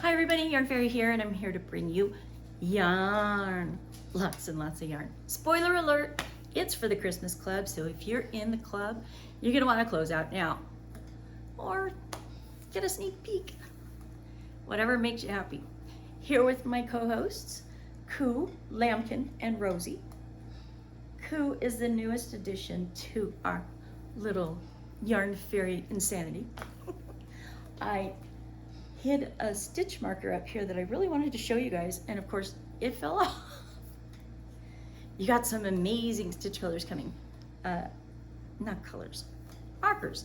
Hi everybody, Yarn Fairy here, and I'm here to bring you yarn. Lots and lots of yarn. Spoiler alert, it's for the Christmas club, so if you're in the club, you're gonna wanna close out now. Or get a sneak peek. Whatever makes you happy. Here with my co-hosts, Koo, Lambkin, and Rosie. Koo is the newest addition to our little Yarn Fairy insanity. I hid a stitch marker up here that I really wanted to show you guys, and of course it fell off. You got some amazing stitch colors coming. Not colors, markers.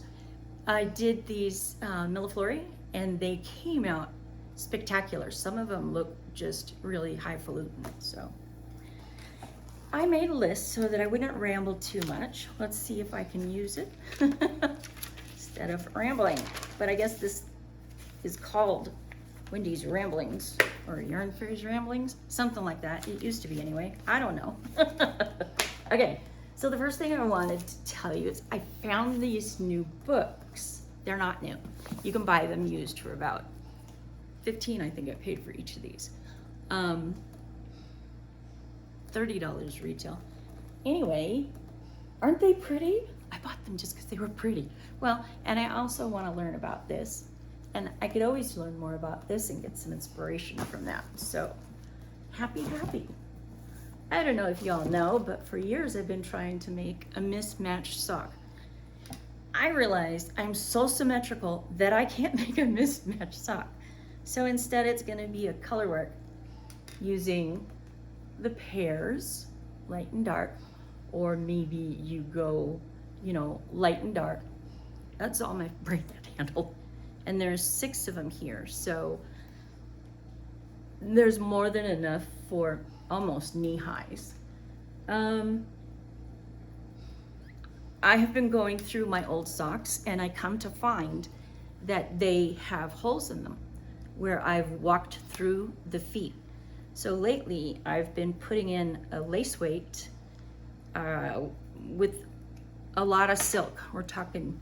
I did these millefleur and they came out spectacular. Some of them look just really highfalutin. So I made a list so that I wouldn't ramble too much. Let's see if I can use it instead of rambling. But I guess this is called Wendy's Ramblings or Yarn Fairy's Ramblings, something like that. It used to be anyway. I don't know. Okay, so the first thing I wanted to tell you is I found these new books. They're not new. You can buy them used for about $15, I think I paid for each of these. $30 retail. Anyway, aren't they pretty? I bought them just because they were pretty. Well, and I also want to learn about this. And I could always learn more about this and get some inspiration from that. So, happy. I don't know if y'all know, but for years I've been trying to make a mismatched sock. I realized I'm so symmetrical that I can't make a mismatched sock. So instead it's gonna be a color work using the pairs, light and dark, or maybe you go, light and dark. That's all my brain can handle. And there's 6 of them here, so there's more than enough for almost knee highs. I have been going through my old socks and I come to find that they have holes in them where I've walked through the feet. So lately I've been putting in a lace weight with a lot of silk. We're talking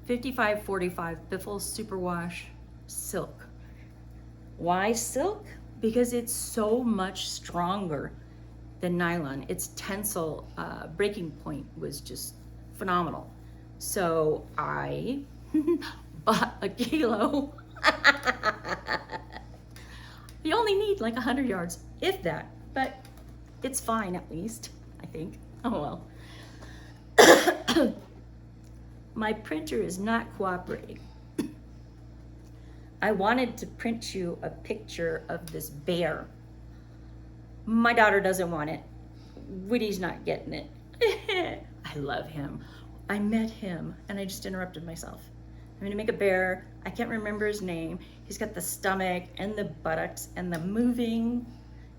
55-45 Biffle Superwash silk. Why silk? Because it's so much stronger than nylon. Its tensile breaking point was just phenomenal. So I bought a kilo. You only need like 100 yards, if that, but it's fine at least, I think. Oh well. My printer is not cooperating. I wanted to print you a picture of this bear. My daughter doesn't want it. Woody's not getting it. I love him. I met him and I just interrupted myself. I'm gonna make a bear. I can't remember his name. He's got the stomach and the buttocks and the moving,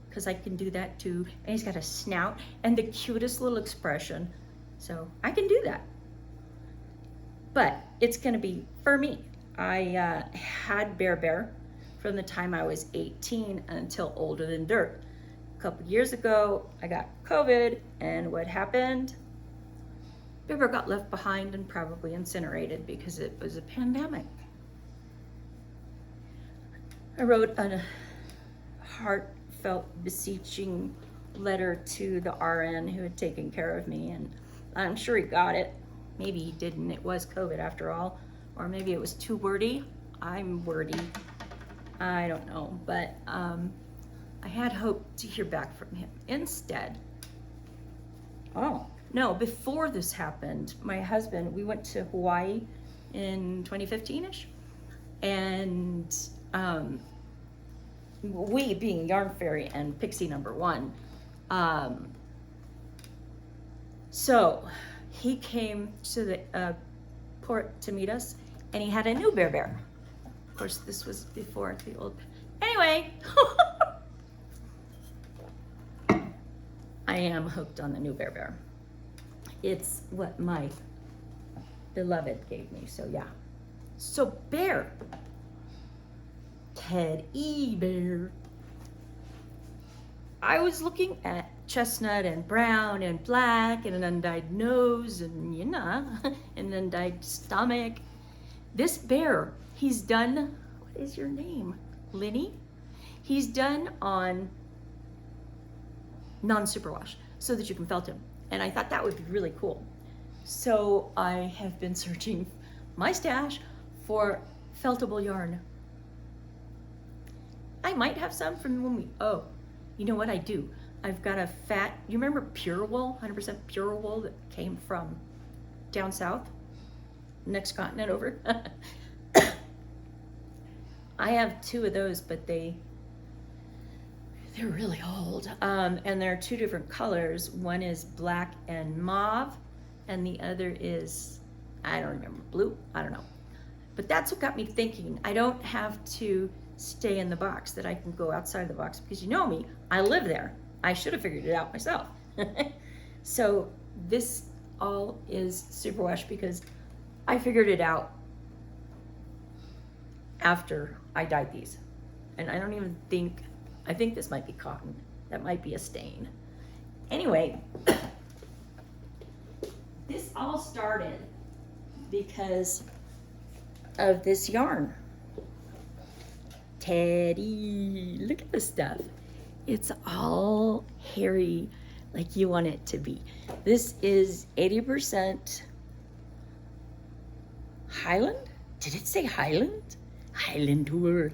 because I can do that too. And he's got a snout and the cutest little expression. So I can do that. But it's gonna be for me. I had Bear from the time I was 18 until older than dirt. A couple years ago, I got COVID, and what happened? Bear got left behind and probably incinerated because it was a pandemic. I wrote a heartfelt, beseeching letter to the RN who had taken care of me, and I'm sure he got it. Maybe he didn't. It was COVID after all. Or maybe it was too wordy. I'm wordy. I don't know. But I had hoped to hear back from him. Instead, before this happened, my husband, we went to Hawaii in 2015-ish. And we, being Yarn Fairy and Pixie #1, so he came to the port to meet us, and he had a new bear. Of course, this was before the old. Anyway, I am hooked on the new bear. It's what my beloved gave me, so yeah. So bear, teddy bear. I was looking at chestnut and brown and black and an undyed nose and an undyed stomach. This bear, he's done, what is your name? Linny. He's done on non-superwash so that you can felt him. And I thought that would be really cool. So I have been searching my stash for feltable yarn. I might have some from when we, oh, you know what I do? I've got a fat, you remember pure wool, 100% pure wool that came from down south, next continent over? I have 2 of those, but they're really old. And they're 2 different colors. One is black and mauve, and the other is, I don't remember, blue, I don't know. But that's what got me thinking, I don't have to stay in the box, that I can go outside the box, because you know me, I live there. I should have figured it out myself. So this all is superwash because I figured it out after I dyed these. And I don't even think, I think this might be cotton. That might be a stain. Anyway, this all started because of this yarn. Teddy, look at this stuff. It's all hairy like you want it to be. This is 80% Highland? Did it say Highland? Highland wool.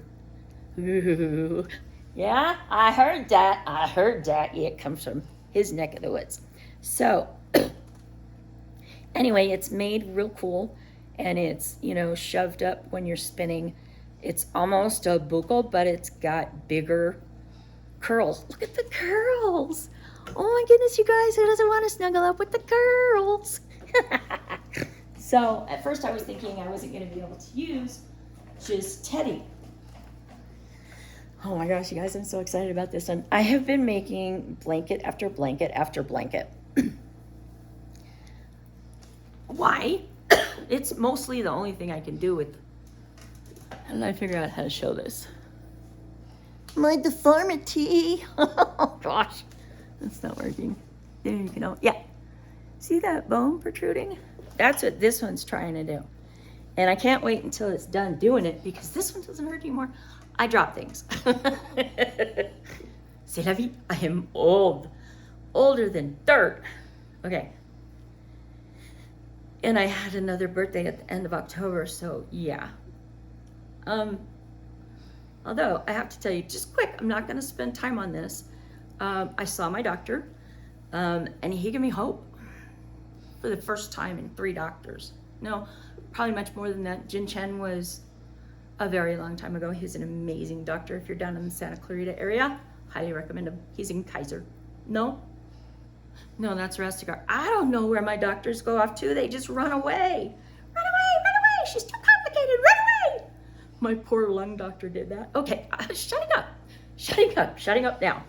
Ooh. Yeah, I heard that. I heard that. Yeah, it comes from his neck of the woods. So, anyway, it's made real cool, and it's, you know, shoved up when you're spinning. It's almost a buckle, but it's got bigger curls. Look at the curls. Oh my goodness, you guys, who doesn't want to snuggle up with the curls? So at first I was thinking I wasn't going to be able to use just Teddy. Oh my gosh, you guys, I'm so excited about this one. I have been making blanket after blanket after blanket. Why? It's mostly the only thing I can do with. How did I figure out how to show this? My deformity. Oh gosh, that's not working. There you go. Yeah. See that bone protruding? That's what this one's trying to do. And I can't wait until it's done doing it because this one doesn't hurt anymore. I drop things. C'est la vie. I am old. Older than dirt. Okay. And I had another birthday at the end of October, so yeah. Although I have to tell you, just quick, I'm not gonna spend time on this. I saw my doctor, and he gave me hope for the first time in 3 doctors. No, probably much more than that. Jin Chen was a very long time ago. He was an amazing doctor. If you're down in the Santa Clarita area, highly recommend him. He's in Kaiser. No, that's Rastigar. I don't know where my doctors go off to. They just run away. Run away. She's too complicated. Run away. My poor lung doctor did that. Okay, shutting up now.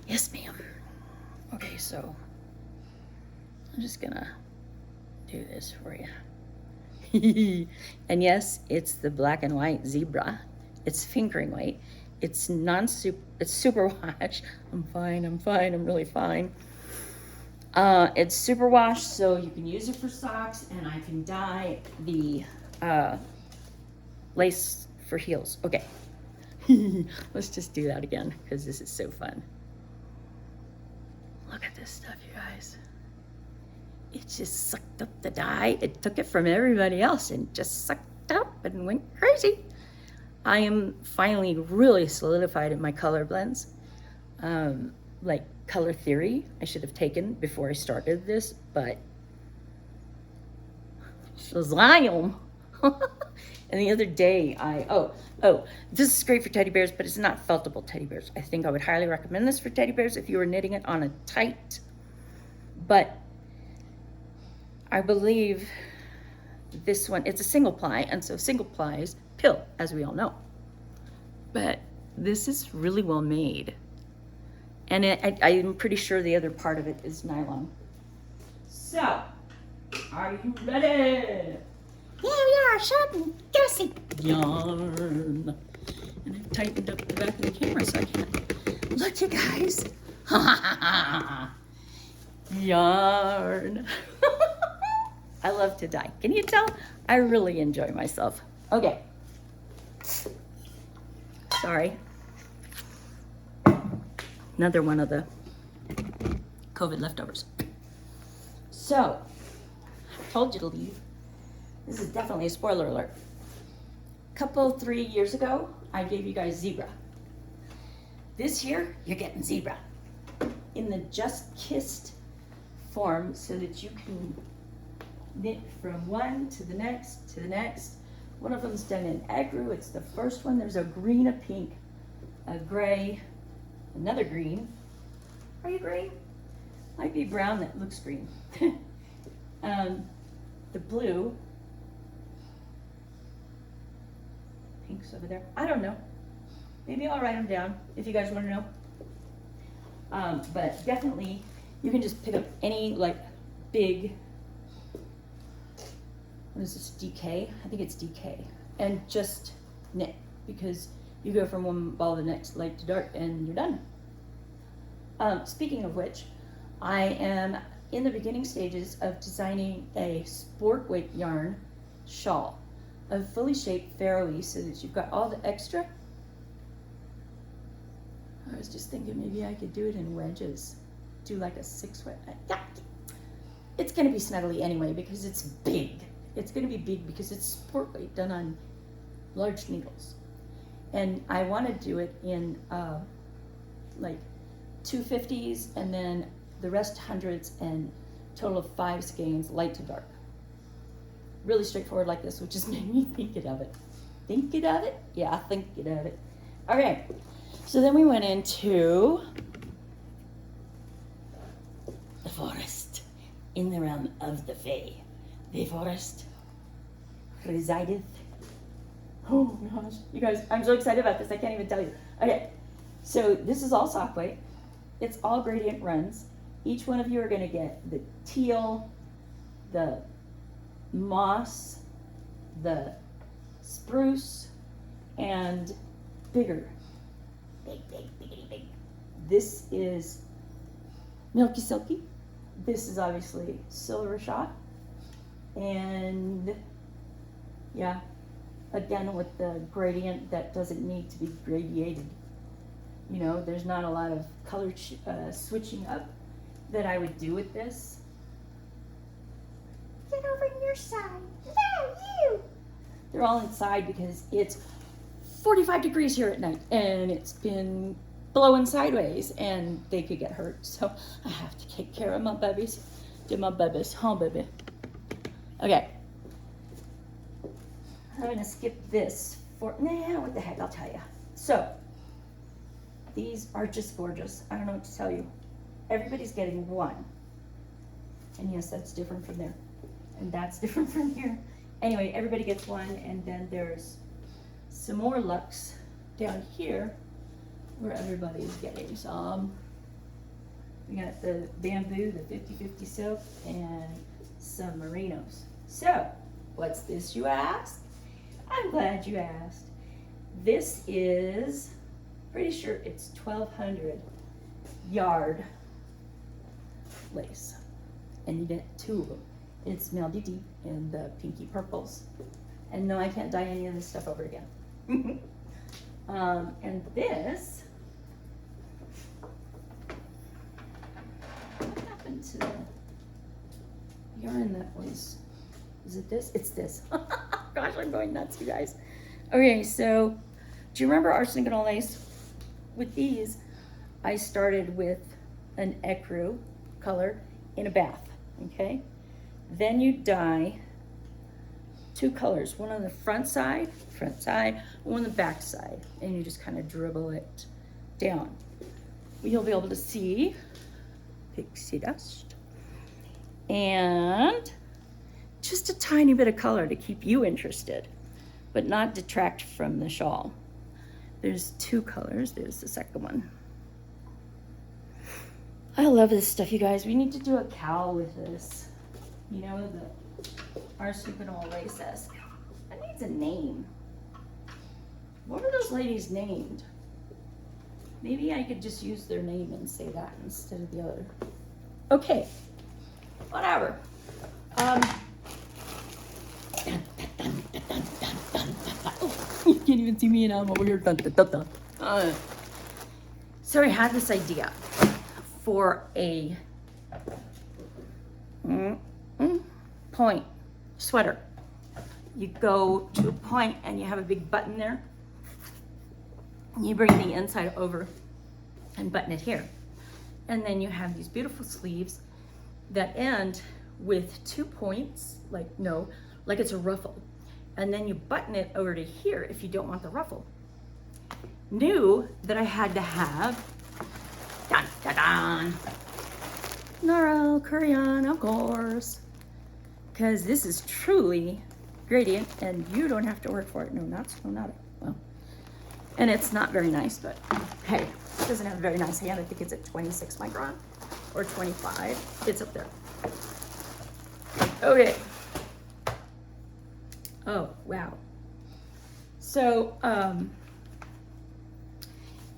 Yes, ma'am. Okay, so I'm just gonna do this for you. And yes, it's the black and white zebra. It's fingering weight. It's it's super wash. I'm fine, I'm really fine. It's super wash, so you can use it for socks, and I can dye the lace for heels. Okay. Let's just do that again, because this is so fun. Look at this stuff, you guys. It just sucked up the dye. It took it from everybody else and just sucked up and went crazy. I am finally really solidified in my color blends. Like color theory, I should have taken before I started this, but Shazam! And the other day, this is great for teddy bears, but it's not feltable teddy bears. I think I would highly recommend this for teddy bears if you were knitting it on a tight, but I believe this one, it's a single ply, and so single plies pill, as we all know. But this is really well made. And I'm pretty sure the other part of it is nylon. So, are you ready? Yeah, we are. Shut up. Guessing. Yarn. And I've tightened up the back of the camera so I can't. Look, you guys. Yarn. I love to dye. Can you tell? I really enjoy myself. Okay. Sorry. Another one of the COVID leftovers. So, I told you to leave. This is definitely a spoiler alert. 3 years ago, I gave you guys zebra. This year, you're getting zebra in the just kissed form so that you can knit from one to the next to the next. One of them's done in ecru. It's the first one. There's a green, a pink, a gray, another green. Are you green? Might be brown that looks green. The blue. Pink's over there. I don't know. Maybe I'll write them down if you guys want to know. But definitely, you can just pick up any like big, what is this, DK? I think it's DK. And just knit, because you go from one ball to the next, light to dark, and you're done. Speaking of which, I am in the beginning stages of designing a sport weight yarn shawl, a fully shaped Faroe, so that you've got all the extra. I was just thinking maybe I could do it in wedges, do like a 6-way. It's going to be snuggly anyway because it's big. It's going to be big because it's sport weight done on large needles. And I want to do it in like 250s and then the rest hundreds and total of 5 skeins, light to dark. Really straightforward like this, which just made me think it of it. Think it of it? Yeah, think it of it. Okay, so then we went into the forest in the realm of the Fae. The forest resideth. Oh gosh, you guys, I'm so excited about this, I can't even tell you. Okay, so this is all sock weight. It's all gradient runs. Each one of you are gonna get the teal, the moss, the spruce, and bigger. Big. This is Milky Silky. This is obviously Silver Shot. And yeah, again with the gradient that doesn't need to be gradiated. You know, there's not a lot of color switching up that I would do with this. Get over on your side. No, you! They're all inside because it's 45 degrees here at night and it's been blowing sideways and they could get hurt. So I have to take care of my babies. Do my babies, huh, baby? Okay. I'm gonna skip this for, what the heck, I'll tell you. So, these are just gorgeous. I don't know what to tell you. Everybody's getting one. And yes, that's different from there. And that's different from here. Anyway, everybody gets one, and then there's some more Lux down here where everybody's getting some. We got the bamboo, the 50/50 silk, and some merinos. So, what's this, you ask? I'm glad you asked. This is, pretty sure it's 1200 yard lace. And you get 2 of them. It's Melody Deep and the pinky purples. And no, I can't dye any of this stuff over again. And this, what happened to the yarn that was, is it this? It's this. Gosh, I'm going nuts, you guys. Okay, so do you remember arsenic and lace? With these, I started with an ecru color in a bath, okay? Then you dye 2 colors, one on the front side, one on the back side, and you just kind of dribble it down. You'll be able to see pixie dust and just a tiny bit of color to keep you interested, but not detract from the shawl. There's 2 colors, there's the second one. I love this stuff, you guys. We need to do a cowl with this. You know, the Arsenal laces. That needs a name. What are those ladies named? Maybe I could just use their name and say that instead of the other. Okay, whatever. can't even see me and I'm over here. Dun, dun, dun, dun. So I had this idea for a point sweater. You go to a point and you have a big button there. You bring the inside over and button it here. And then you have these beautiful sleeves that end with 2 points, like it's a ruffle. And then you button it over to here if you don't want the ruffle. Knew that I had to have, dun, dun, dun, Naro Crayon, of course, because this is truly gradient and you don't have to work for it. No, not it. Well, and it's not very nice, but hey, it doesn't have a very nice hand. I think it's at 26 micron or 25. It's up there. Okay. Oh, wow. So,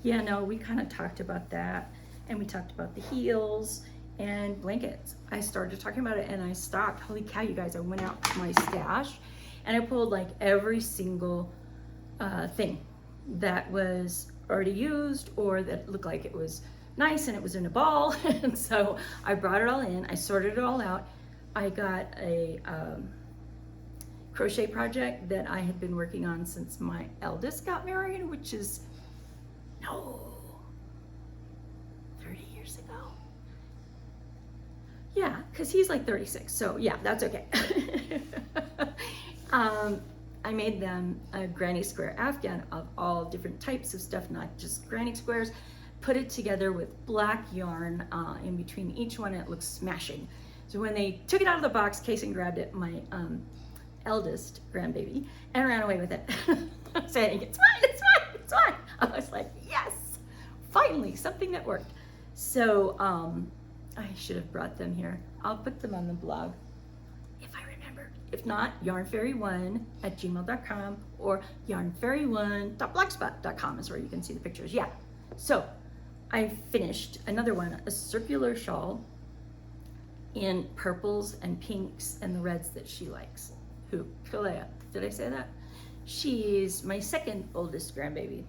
yeah, no, we kind of talked about that, and we talked about the heels and blankets. I started talking about it and I stopped. Holy cow, you guys, I went out to my stash and I pulled like every single thing that was already used or that looked like it was nice and it was in a ball. And so I brought it all in, I sorted it all out. I got a crochet project that I had been working on since my eldest got married, which is, 30 years ago. Yeah, because he's like 36, so yeah, that's okay. I made them a granny square afghan of all different types of stuff, not just granny squares. Put it together with black yarn in between each one, and it looks smashing. So when they took it out of the box, Casey grabbed it, my eldest grandbaby, and ran away with it, saying, "It's mine, it's mine, it's mine." I was like, yes, finally, something that worked. So I should have brought them here. I'll put them on the blog if I remember. If not, yaarnfairy1@gmail.com or yaarnfairy1.blogspot.com is where you can see the pictures. Yeah. So I finished another one, a circular shawl in purples and pinks and the reds that she likes. Who? Kalea. Did I say that? She's my second oldest grandbaby.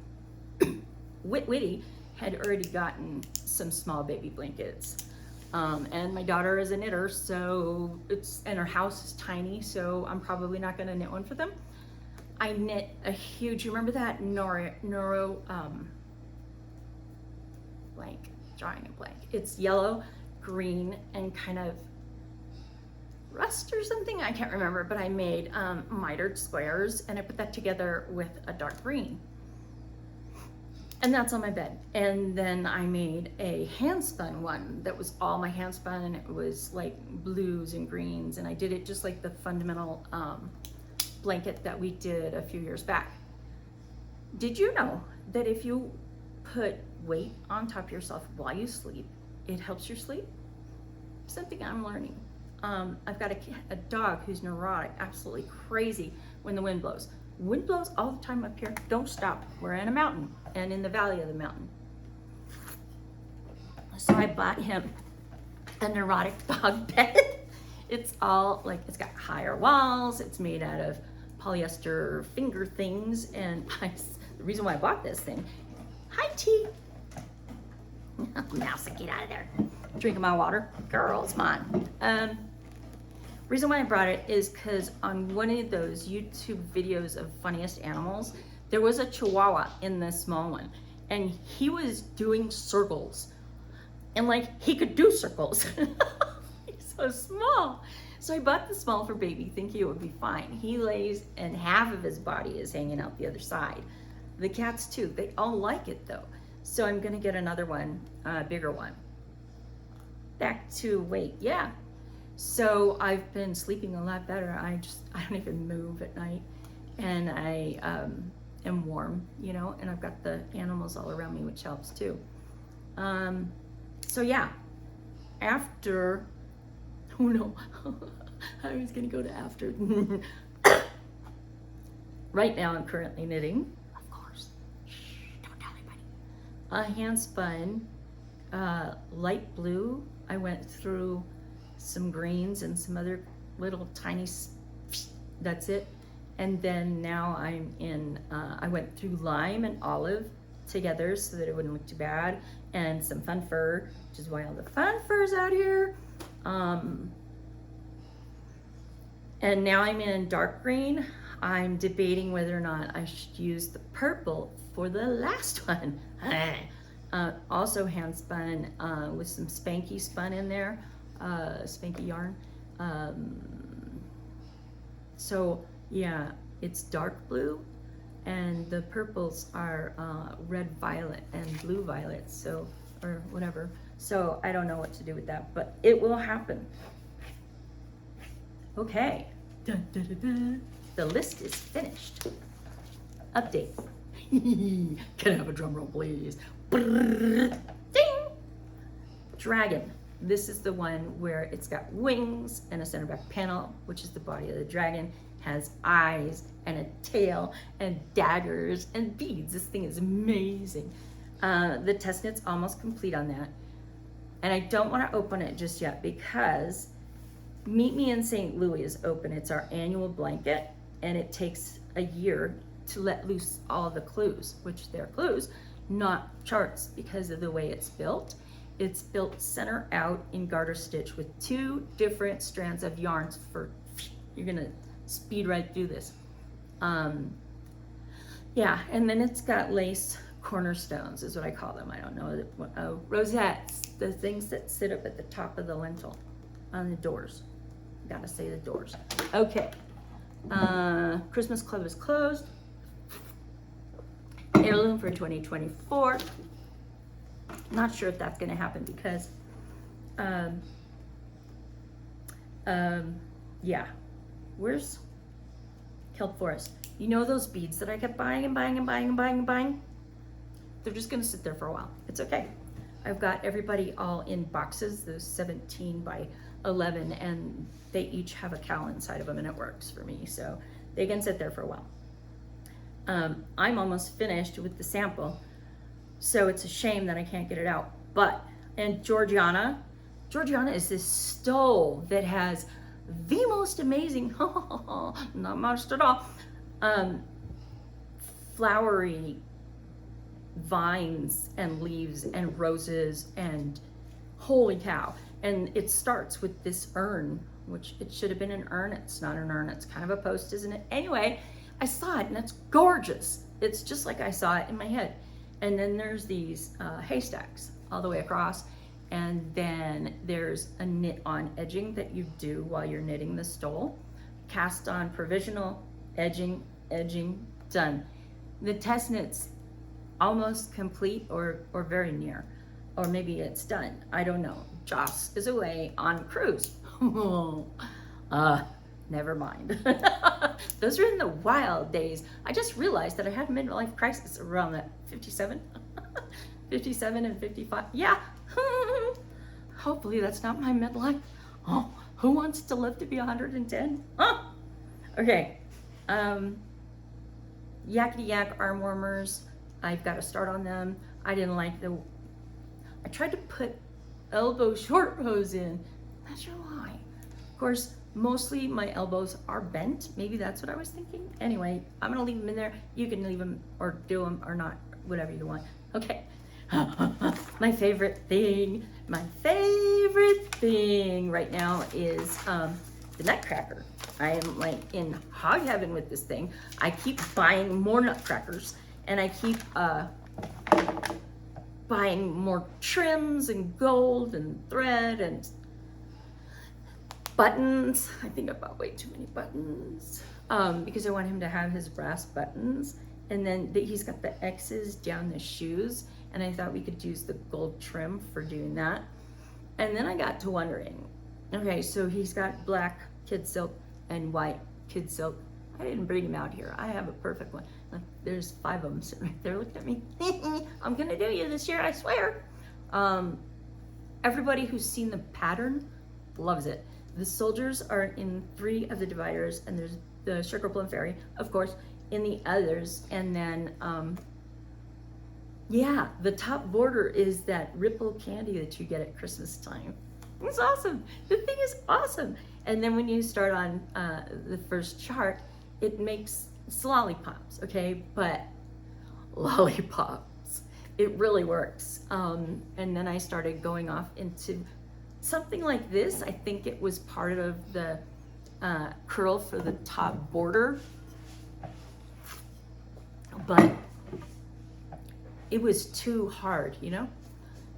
Witty had already gotten some small baby blankets. And my daughter is a knitter, so and her house is tiny, so I'm probably not gonna knit one for them. I knit a huge, you remember that blank, drawing a blank. It's yellow, green, and kind of rust or something, I can't remember, but I made mitered squares and I put that together with a dark green. And that's on my bed. And then I made a hand spun one that was all my hand spun, and it was like blues and greens, and I did it just like the fundamental blanket that we did a few years back. Did you know that if you put weight on top of yourself while you sleep, it helps your sleep? Something I'm learning. I've got a dog who's neurotic, absolutely crazy when the wind blows. Wind blows all the time up here. Don't stop. We're in a mountain and in the valley of the mountain. So I bought him a neurotic dog bed. It's all like, it's got higher walls. It's made out of polyester finger things. And the reason why I bought this thing, hi T. Mouse, get out of there. Drinking my water. Girls, mine. Reason why I brought it is because on one of those YouTube videos of funniest animals, there was a Chihuahua in the small one, and he was doing circles, and like he could do circles. He's so small. So I bought the small for baby, thinking it would be fine. He lays and half of his body is hanging out the other side. The cats too, they all like it though. So I'm gonna get another one, bigger one. Back to weight, yeah. So I've been sleeping a lot better. I don't even move at night, and I am warm, you know, and I've got the animals all around me, which helps too. So yeah, after, oh no, I was gonna go to after. Right now I'm currently knitting, of course, shh, don't tell anybody. A hand spun, light blue. I went through some greens and some other little tiny, that's it. And then now I'm in, I went through lime and olive together so that it wouldn't look too bad, and some fun fur, which is why all the fun fur's out here. And now I'm in dark green. I'm debating whether or not I should use the purple for the last one. Also hand spun with some Spanky spun in there, Spanky yarn. So yeah, it's dark blue, and the purples are red violet and blue violet, so, or whatever. So I don't know what to do with that, but it will happen. Okay. Dun, dun, dun, dun. The list is finished. Update. Can I have a drum roll, please? Ding! Dragon. This is the one where it's got wings and a center back panel, which is the body of the dragon, has eyes and a tail and daggers and beads. This thing is amazing. The test knit's almost complete on that. And I don't want to open it just yet because Meet Me in St. Louis is open. It's our annual blanket, and it takes a year to let loose all the clues, which they're clues, not charts, because of the way it's built. It's built center out in garter stitch with 2 different strands of yarns for, you're gonna speed right through this. Yeah, and then it's got lace cornerstones is what I call them. I don't know, rosettes, the things that sit up at the top of the lintel on the doors. Gotta say the doors. Okay. Christmas Club is closed. Heirloom for 2024. Not sure if that's gonna happen because yeah. Where's Kelp Forest? You know those beads that I kept buying and buying and buying and buying and buying? They're just gonna sit there for a while. It's okay. I've got everybody all in boxes, those 17 by 11, and they each have a cowl inside of them, and it works for me, so they can sit there for a while. I'm almost finished with the sample, so it's a shame that I can't get it out. But, and Georgiana is this stole that has the most amazing, not much at all, flowery vines and leaves and roses, and holy cow. And it starts with this urn, which it should have been an urn. It's not an urn, it's kind of a post, isn't it? Anyway, I saw it and it's gorgeous. It's just like I saw it in my head. And then there's these haystacks all the way across. And then there's a knit on edging that you do while you're knitting the stole. Cast on provisional, edging, done. The test knit's almost complete or very near, or maybe it's done. I don't know. Joss is away on cruise. Never mind. Those are in the wild days. I just realized that I had a midlife crisis around that 57, 57 and 55. Yeah. Hopefully that's not my midlife. Oh, who wants to live to be 110? Huh? Okay. Yakety yak arm warmers. I've got to start on them. I didn't like I tried to put elbow short rows in. Not sure why. Of course, mostly my elbows are bent. Maybe that's what I was thinking. Anyway, I'm gonna leave them in there. You can leave them or do them or not, whatever you want. Okay. My favorite thing right now is the nutcracker. I am like in hog heaven with this thing. I keep buying more nutcrackers, and I keep buying more trims and gold and thread and buttons. I think I bought way too many buttons because I want him to have his brass buttons. And then he's got the X's down the shoes, and I thought we could use the gold trim for doing that. And then I got to wondering, okay, so he's got black kid silk and white kid silk. I didn't bring him out here. I have a perfect one. Look, there's 5 of them sitting right there looking at me. I'm gonna do you this year, I swear. Everybody who's seen the pattern loves it. The soldiers are in 3 of the dividers, and there's the Sugar Plum Fairy, of course, in the others. And then, yeah, the top border is that ripple candy that you get at Christmas time. It's awesome. The thing is awesome. And then when you start on the first chart, it makes, it's lollipops, okay? But lollipops, it really works. And then I started going off into something like this. I think it was part of the curl for the top border, but it was too hard, you know?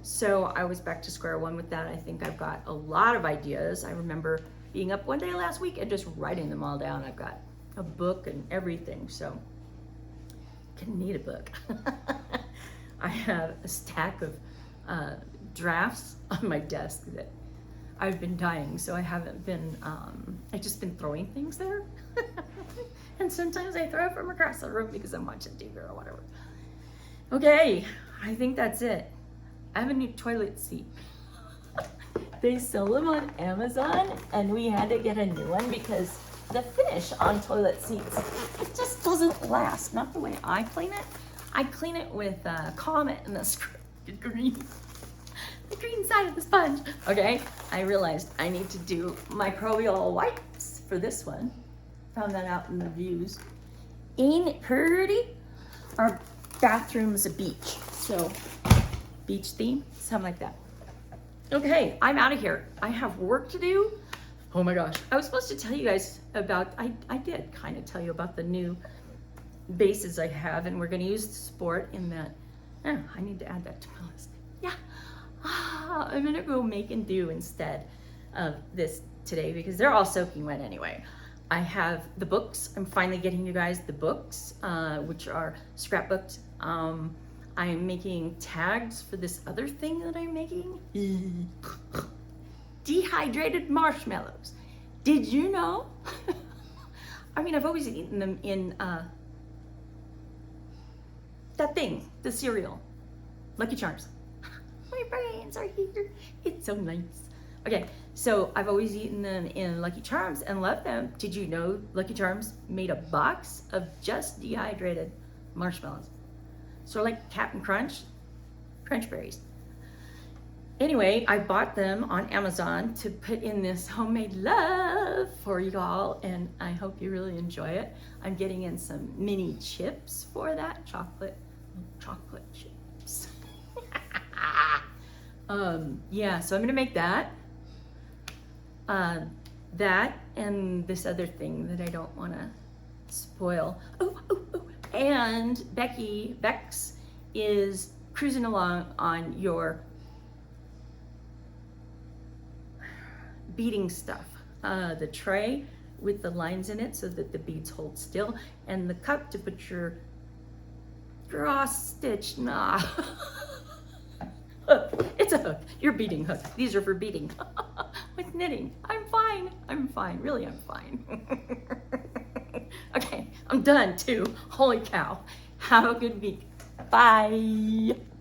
So I was back to square one with that. I think I've got a lot of ideas. I remember being up one day last week and just writing them all down. I've got a book and everything, so can need a book. I have a stack of drafts on my desk that I've been dying, so I haven't been, I've just been throwing things there. And sometimes I throw it from across the room because I'm watching TV or whatever. Okay, I think that's it. I have a new toilet seat. They sell them on Amazon, and we had to get a new one because the finish on toilet seats, it just doesn't last. Not the way I clean it. I clean it with Comet and the green side of the sponge. Okay, I realized I need to do microbial wipes for this one. Found that out in the reviews. Ain't it pretty? Our bathroom's a beach, so beach theme, something like that. Okay, I'm out of here. I have work to do. Oh my gosh. I was supposed to tell you guys about, I did kind of tell you about the new bases I have, and we're going to use the sport in that. Oh, I need to add that to my list. Yeah. I'm going to go make and do instead of this today because they're all soaking wet anyway. I have the books. I'm finally getting you guys the books, which are scrapbooks. I am making tags for this other thing that I'm making. Dehydrated marshmallows. Did you know? I mean, I've always eaten them in that thing, the cereal, Lucky Charms. My brains are here. It's so nice. Okay, so I've always eaten them in Lucky Charms and loved them. Did you know Lucky Charms made a box of just dehydrated marshmallows? So like Captain Crunch berries. Anyway, I bought them on Amazon to put in this homemade love for you all, and I hope you really enjoy it. I'm getting in some mini chips for that, chocolate chips. Yeah, so I'm gonna make that. That and this other thing that I don't wanna spoil. Oh. And Bex is cruising along on your beading stuff. The tray with the lines in it so that the beads hold still, and the cup to put your cross stitch. Nah. Hook. It's a hook. Your beading hook. These are for beading. With knitting. I'm fine. Really, I'm fine. Okay, I'm done too. Holy cow. Have a good week. Bye.